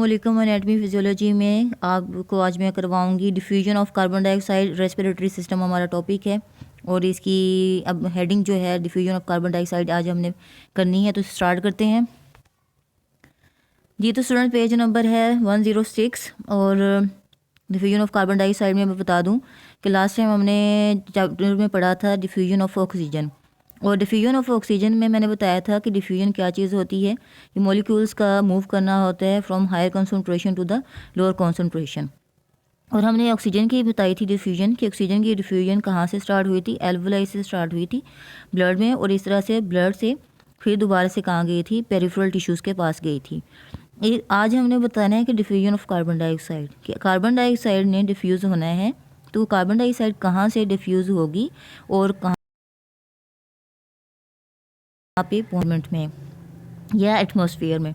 अस्सलामुअलैकुम। Anatomy physiology में आपको आज मैं करवाऊंगी diffusion of carbon dioxide respiratory system हमारा टॉपिक है और इसकी अब हेडिंग जो है डिफ्यूजन ऑफ कार्बन डाइऑक्साइड आज हमने करनी है। तो स्टार्ट करते हैं जी। तो स्टूडेंट पेज नंबर है 106 और डिफ्यूजन ऑफ कार्बन डाइऑक्साइड में मैं बता दूं कि लास्ट टाइम हमने चैप्टर में पढ़ा था डिफ्यूजन ऑफ ऑक्सीजन। और डिफ्यूजन ऑफ ऑक्सीजन में मैंने बताया था कि डिफ्यूजन क्या चीज़ होती है कि मॉलिक्यूल्स का मूव करना होता है from higher concentration to the lower concentration. और हमने ऑक्सीजन की बताई थी डिफ्यूजन कि ऑक्सीजन की डिफ्यूजन कहाँ से स्टार्ट हुई थी, एल्वुलाई से स्टार्ट हुई थी ब्लड में, और इस तरह से ब्लड से फिर दोबारा से कहाँ गई थी, पेरिफेरल टिश्यूज़ के पास गई थी। आज हमने बताना है कि डिफ्यूजन ऑफ कार्बन डाइऑक्साइड, कि कार्बन डाइऑक्साइड ने डिफ्यूज़ होना है तो कार्बन डाइऑक्साइड कहाँ से डिफ्यूज़ होगी और कहाँ पे पॉइंट में या एटमॉस्फेयर में।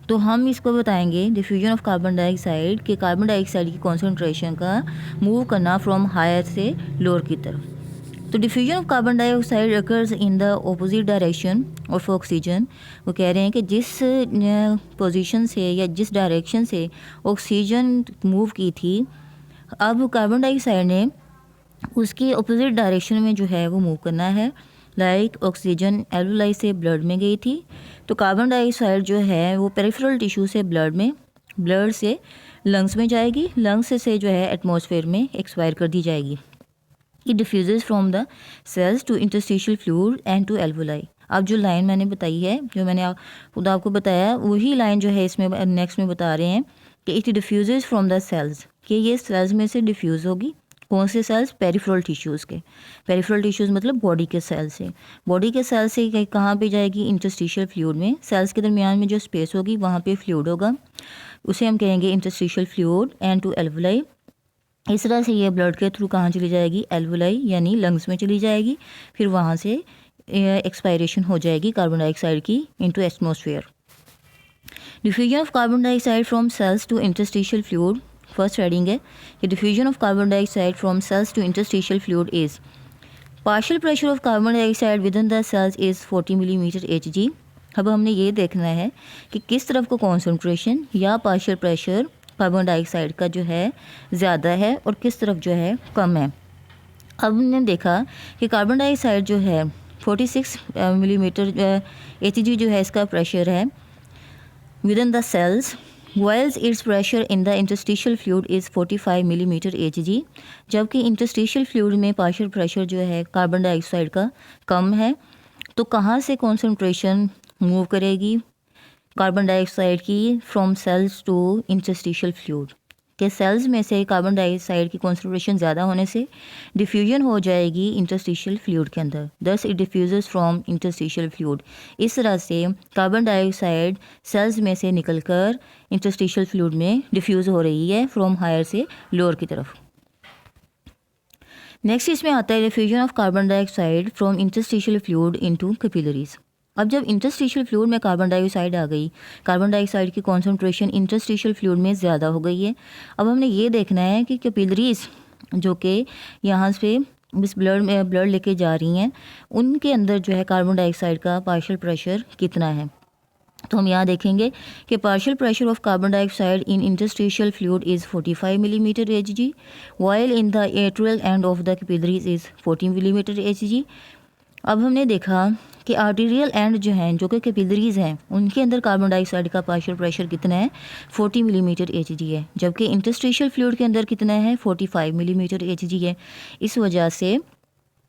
तो हम इसको बताएंगे डिफ्यूजन ऑफ कार्बन डाइऑक्साइड कि कार्बन डाइऑक्साइड की कॉन्सेंट्रेशन का मूव करना फ्रॉम हायर से लोअर की तरफ। तो diffusion of carbon dioxide occurs in the opposite direction of oxygen. वो कह रहे हैं कि जिस पोजीशन से या जिस डायरेक्शन से ऑक्सीजन मूव की थी, अब कार्बन डाइऑक्साइड ने उसकी अपोजिट डायरेक्शन में जो है वो मूव करना है। लाइक ऑक्सीजन एल्वुलाई से ब्लड में गई थी, तो कार्बन डाइऑक्साइड जो है वो पेरिफेरल टिश्यू से ब्लड में, ब्लड से लंग्स में जाएगी, लंग्स से जो है एटमॉस्फेयर में एक्सपायर कर दी जाएगी। It diffuses from the cells to interstitial fluid and to alveoli. अब जो लाइन मैंने बताई है, जो मैंने खुद आपको बताया, वही लाइन जो है इसमें नेक्स्ट में बता रहे हैं कि it diffuses from the cells, कि ये सेल्स में से डिफ्यूज़ होगी। कौन से सेल्स? पेरिफेरल टिश्यूज़ के। पेरिफेरल टिश्यूज़ मतलब बॉडी के सेल से। बॉडी के सेल से कहाँ पे जाएगी? इंटरस्टिशियल फ्लूइड में। सेल्स के दरमियान में जो स्पेस होगी वहाँ पे फ्लूइड होगा, उसे हम कहेंगे interstitial fluid and to alveoli. इस तरह से ये ब्लड के थ्रू कहाँ चली जाएगी? एल्वुलाई यानी लंग्स में चली जाएगी, फिर वहाँ से एक्सपायरेशन हो जाएगी कार्बन डाइऑक्साइड की into atmosphere. Diffusion of carbon dioxide from cells to interstitial fluid. First heading है कि diffusion of carbon dioxide from cells to interstitial fluid is partial pressure of carbon dioxide within the cells is 40 millimetre Hg। अब हमने ये देखना है कि किस तरफ को कॉन्सेंट्रेशन या पार्शियल प्रेशर कार्बन डाइऑक्साइड का जो है ज़्यादा है और किस तरफ जो है कम है। अब हमने देखा कि कार्बन डाइऑक्साइड जो है 46 मिलीमीटर Hg जो है इसका प्रेशर है within the cells, whilst its pressure in the interstitial fluid is 45 millimetre Hg। जबकि इंटरस्टिशियल फ्लूइड में पार्शियल प्रेशर जो है कार्बन डाइऑक्साइड का कम है। तो कहाँ से कॉन्सेंट्रेशन मूव करेगी कार्बन डाइऑक्साइड की? From cells to interstitial fluid, के सेल्स में से कार्बन डाइऑक्साइड की कॉन्सेंट्रेशन ज़्यादा होने से डिफ्यूजन हो जाएगी इंटरस्टिशियल फ्लूइड के अंदर। Thus it diffuses from interstitial fluid. इस तरह से कार्बन डाइऑक्साइड सेल्स में से निकलकर इंटरस्टिशियल फ्लूइड में डिफ्यूज़ हो रही है फ्रॉम हायर से लोअर की तरफ। नेक्स्ट इसमें आता है diffusion of carbon dioxide from interstitial fluid into capillaries. अब जब इंटरस्टिशियल फ्लूइड में कार्बन डाइऑक्साइड आ गई, कार्बन डाइऑक्साइड की कॉन्सेंट्रेशन इंटरस्टिशियल फ्लूइड में ज़्यादा हो गई है। अब हमने ये देखना है कि कैपिलरीज जो कि यहाँ से इस ब्लड लेके जा रही हैं, उनके अंदर जो है कार्बन डाइऑक्साइड का पार्शियल प्रेशर कितना है। तो हम यहाँ देखेंगे कि partial pressure of carbon dioxide in interstitial fluid is 45 millimetre Hg, while in the atrial end of the capillaries is 40 millimetre Hg। अब हमने देखा कि आर्टीरियल एंड जो हैं, जो कि कैपिलरीज हैं, उनके अंदर कार्बन डाइऑक्साइड का पार्शियल प्रेशर कितना है? 40 मिलीमीटर Hg है। जबकि इंटरस्टिशियल फ्लूइड के अंदर कितना है? 45 मिलीमीटर Hg है। इस वजह से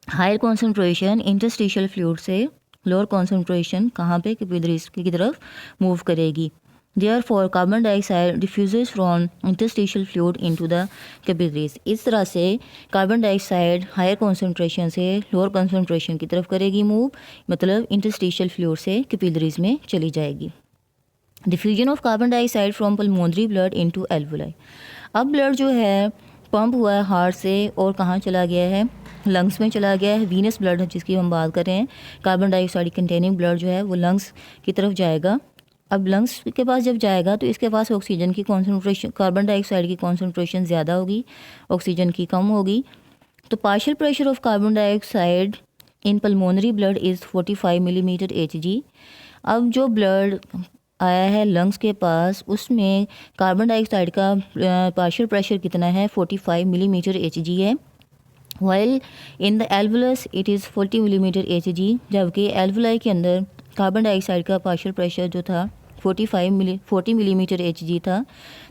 हायर कॉन्सेंट्रेशन इंटरस्टिशियल फ्लूइड से लोअर कॉन्सेंट्रेशन कहाँ पे? कैपिलरीज की तरफ मूव करेगी। Therefore, carbon dioxide diffuses from interstitial fluid into the capillaries। इस तरह से कार्बन डाइऑक्साइड हायर कॉन्सेंट्रेशन से लोअर कॉन्सेंट्रेशन की तरफ करेगी मूव, मतलब इंटरस्टिशियल फ्लूइड से कैपिलरीज में चली जाएगी। Diffusion of carbon dioxide from pulmonary blood into alveoli. अब ब्लड जो है पंप हुआ है हार्ट से और कहाँ चला गया है? लंग्स में चला गया है। वीनस ब्लड जिसकी हम बात कर रहे हैं, कार्बन डाइऑक्साइड कंटेनिंग ब्लड जो है वो लंग्स की तरफ जाएगा। अब लंग्स के पास जब जाएगा तो इसके पास ऑक्सीजन की कॉन्सेंट्रेशन, कार्बन डाइऑक्साइड की कॉन्सेंट्रेशन ज़्यादा होगी, ऑक्सीजन की कम होगी। तो partial pressure of carbon dioxide in pulmonary blood is 45 millimetre Hg। अब जो ब्लड आया है लंग्स के पास, उसमें कार्बन डाइऑक्साइड का पार्शियल प्रेशर कितना है 45 मिलीमीटर Hg है, while in the alveolus it is 40 millimetre Hg, जबकि एल्वुलाई के अंदर कार्बन डाइऑक्साइड का पार्शियल प्रेशर जो था 40 मिलीमीटर Hg था।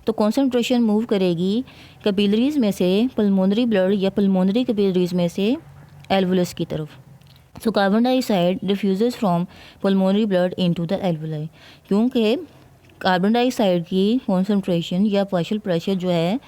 तो कॉन्सेंट्रेशन मूव करेगी कैपिलरीज में से पल्मोनरी ब्लड या पल्मोनरी कैपिलरीज में से एल्वुलस की तरफ। So carbon dioxide diffuses from pulmonary blood into the alveoli, क्योंकि कार्बन डाइऑक्साइड की कॉन्सेंट्रेशन या पार्शियल प्रेशर जो है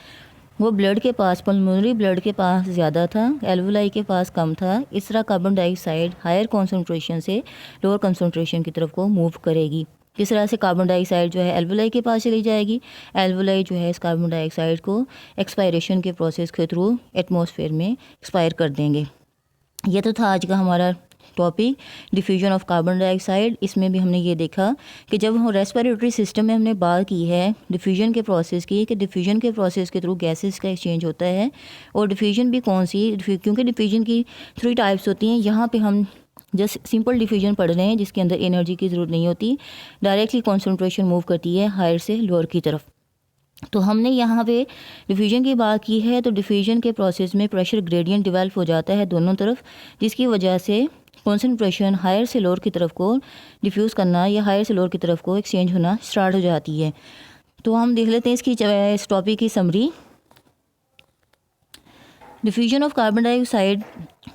वो ब्लड के पास, पल्मोनरी ब्लड के पास ज़्यादा था, एल्वुलाई के पास कम था। इस तरह कार्बन डाइऑक्साइड हायर कॉन्सेंट्रेशन से लोअर कॉन्सेंट्रेशन की तरफ को मूव करेगी। किस तरह से कार्बन डाइऑक्साइड जो है एल्वुलाई के पास चली जाएगी, एल्वुलाई जो है इस कार्बन डाइऑक्साइड को एक्सपायरेशन के प्रोसेस के थ्रू एटमॉस्फेयर में एक्सपायर कर देंगे। ये तो था आज का हमारा topic diffusion of carbon dioxide. इसमें भी हमने ये देखा कि जब हम रेस्पिरेटरी सिस्टम में हमने बात की है डिफ्यूजन के प्रोसेस की, कि डिफ्यूजन के प्रोसेस के थ्रू गैसेस का एक्सचेंज होता है। और डिफ्यूजन भी कौन सी, क्योंकि डिफ्यूजन की 3 टाइप्स होती हैं, यहाँ पे हम जस्ट सिंपल डिफ्यूजन पढ़ रहे हैं जिसके अंदर एनर्जी की ज़रूरत नहीं होती, डायरेक्टली कॉन्सेंट्रेशन मूव करती है हायर से लोअर की तरफ। तो हमने यहाँ पे डिफ्यूजन की बात की है, तो डिफ्यूजन के प्रोसेस में प्रेशर ग्रेडियंट डेवलप हो जाता है दोनों तरफ, जिसकी वजह से कॉन्सेंट्रेशन हायर से लोअर की तरफ को डिफ्यूज़ करना या हायर से लोअर की तरफ को एक्सचेंज होना स्टार्ट हो जाती है। तो हम देख लेते हैं इस टॉपिक की summary. Diffusion of carbon dioxide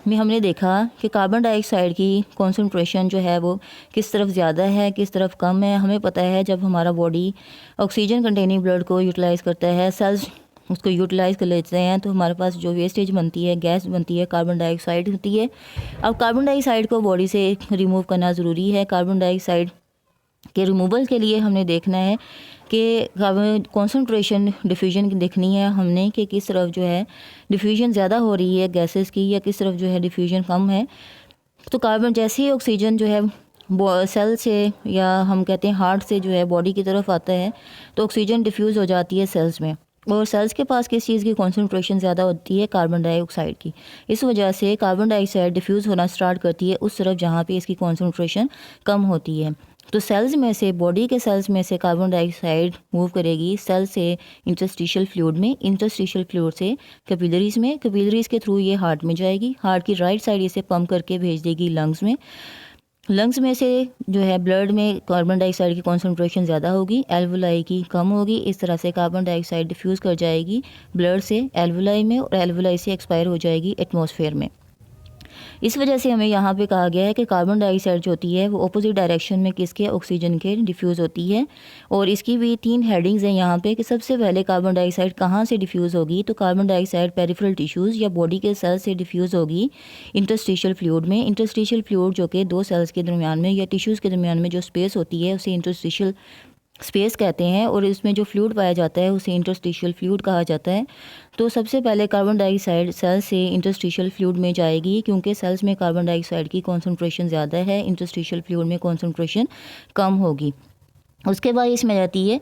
में हमने देखा कि कार्बन डाइऑक्साइड की कॉन्सेंट्रेशन जो है वो किस तरफ ज़्यादा है, किस तरफ कम है। हमें पता है जब हमारा बॉडी ऑक्सीजन कंटेनिंग ब्लड को यूटिलाइज़ करता है, सेल्स उसको यूटिलाइज़ कर लेते हैं, तो हमारे पास जो वेस्टेज बनती है, गैस बनती है, कार्बन डाइऑक्साइड होती है। अब कार्बन डाइऑक्साइड को बॉडी से रिमूव करना ज़रूरी है। कार्बन डाइऑक्साइड के रिमूवल के लिए हमने देखना है कि कॉन्सेंट्रेशन डिफ्यूजन की देखनी है हमने कि किस तरफ जो है डिफ्यूजन ज़्यादा हो रही है गैसेस की या किस तरफ जो है डिफ्यूजन कम है। तो कार्बन जैसे ही ऑक्सीजन जो है सेल से या हम कहते हैं हार्ट से जो है बॉडी की तरफ आता है तो ऑक्सीजन डिफ्यूज़ हो जाती है सेल्स में, और सेल्स के पास किस चीज़ की कॉन्सेंट्रेशन ज़्यादा होती है, कार्बन डाइऑक्साइड की। इस वजह से कार्बन डाइऑक्साइड डिफ्यूज़ होना स्टार्ट करती है उस तरफ जहाँ पे इसकी कॉन्सेंट्रेशन कम होती है। तो सेल्स में से, बॉडी के सेल्स में से कार्बन डाइऑक्साइड मूव करेगी सेल से इंटरस्टिशियल फ्लूइड में, इंटरस्टिशियल फ्लूइड से कैपिलरीज में, कैपिलरीज के थ्रू ये हार्ट में जाएगी, हार्ट की राइट साइड इसे पंप करके भेज देगी लंग्स में। लंग्स में से जो है ब्लड में कार्बन डाइऑक्साइड की कॉन्सेंट्रेशन ज़्यादा होगी, एल्वुलाई की कम होगी। इस तरह से कार्बन डाइऑक्साइड डिफ्यूज़ कर जाएगी ब्लड से एल्वुलाई में, और एल्वुलाई से एक्सपायर हो जाएगी एटमॉस्फेयर में। इस वजह से हमें यहाँ पे कहा गया है कि कार्बन डाइऑक्साइड जो होती है वो अपोजिट डायरेक्शन में किसके, ऑक्सीजन के डिफ्यूज़ होती है। और इसकी भी 3 हेडिंग्स हैं यहाँ पे कि सबसे पहले कार्बन डाइऑक्साइड कहाँ से डिफ्यूज़ होगी। तो कार्बन डाइऑक्साइड पेरिफेरल टिश्यूज़ या बॉडी के सेल्स से डिफ्यूज़ होगी इंटरस्टिशियल फ्लूइड में। इंटरस्टिशियल फ्लूइड जो कि 2 सेल्स के दरमियान में या टिश्यूज़ के दरमियान में जो स्पेस होती है उसे इंटरस्टिशियल स्पेस कहते हैं, और इसमें जो फ्लूइड पाया जाता है उसे इंटरस्टिशियल फ्लूइड कहा जाता है। तो सबसे पहले कार्बन डाइऑक्साइड सेल से इंटरस्टिशियल फ्लूइड में जाएगी, क्योंकि सेल्स में कार्बन डाइऑक्साइड की कॉन्सेंट्रेशन ज़्यादा है, इंटरस्टिशियल फ्लूइड में कॉन्सेंट्रेशन कम होगी। उसके बाद इसमें जाती है,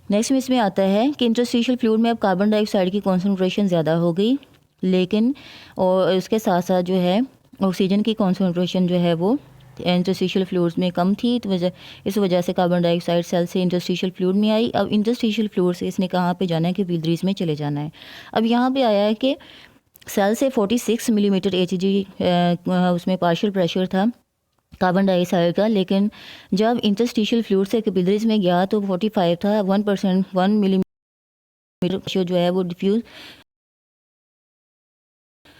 नेक्स्ट में इसमें आता है कि इंटरस्टिशियल फ्लूइड में अब कार्बन डाइऑक्साइड की कॉन्सेंट्रेशन ज़्यादा हो गई, लेकिन और इसके साथ साथ जो है ऑक्सीजन की कॉन्सेंट्रेशन जो है वो इंटरस्टिशियल फ्लूइड्स में कम थी। तो इस वजह से कार्बन डाइऑक्साइड सेल से इंटरस्टिशियल फ्लूइड में आई। अब इंटरस्टिशियल फ्लूइड से इसने कहाँ पे जाना है कि कैपिलरीज में चले जाना है। अब यहाँ पे आया है कि सेल से 46 मिलीमीटर Hg उसमें पार्शियल प्रेशर था कार्बन डाइऑक्साइड का, लेकिन जब इंटरस्टिशियल फ्लूइड से कैपिलरीज में गया तो 45 था। 1 मिलीमीटर जो है वो डिफ्यूज़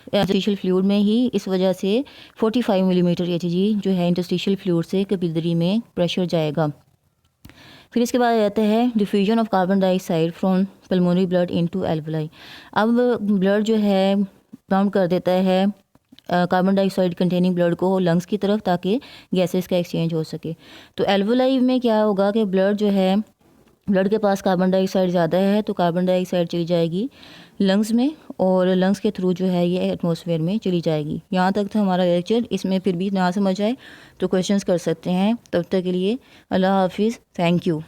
इंटरस्टिशियल फ्लूइड में ही, इस वजह से 45 मिलीमीटर Hg जो है इंटरस्टिशियल फ्लूइड से कैपिलरी में प्रेशर जाएगा। फिर इसके बाद आता है diffusion of carbon dioxide from pulmonary blood into alveoli. अब ब्लड जो है काउंट कर देता है कार्बन डाइऑक्साइड कंटेनिंग ब्लड को लंग्स की तरफ, ताकि गैसेस का एक्सचेंज हो सके। तो एल्वुलाई में क्या होगा कि ब्लड जो है, ब्लड के पास कार्बन डाइऑक्साइड ज़्यादा है तो कार्बन डाइऑक्साइड चली जाएगी लंग्स में, और लंग्स के थ्रू जो है ये एटमॉस्फेयर में चली जाएगी। यहाँ तक था हमारा लेक्चर। इसमें फिर भी ना समझ आए तो क्वेश्चंस कर सकते हैं। तब तक के लिए अल्लाह हाफिज़, थैंक यू।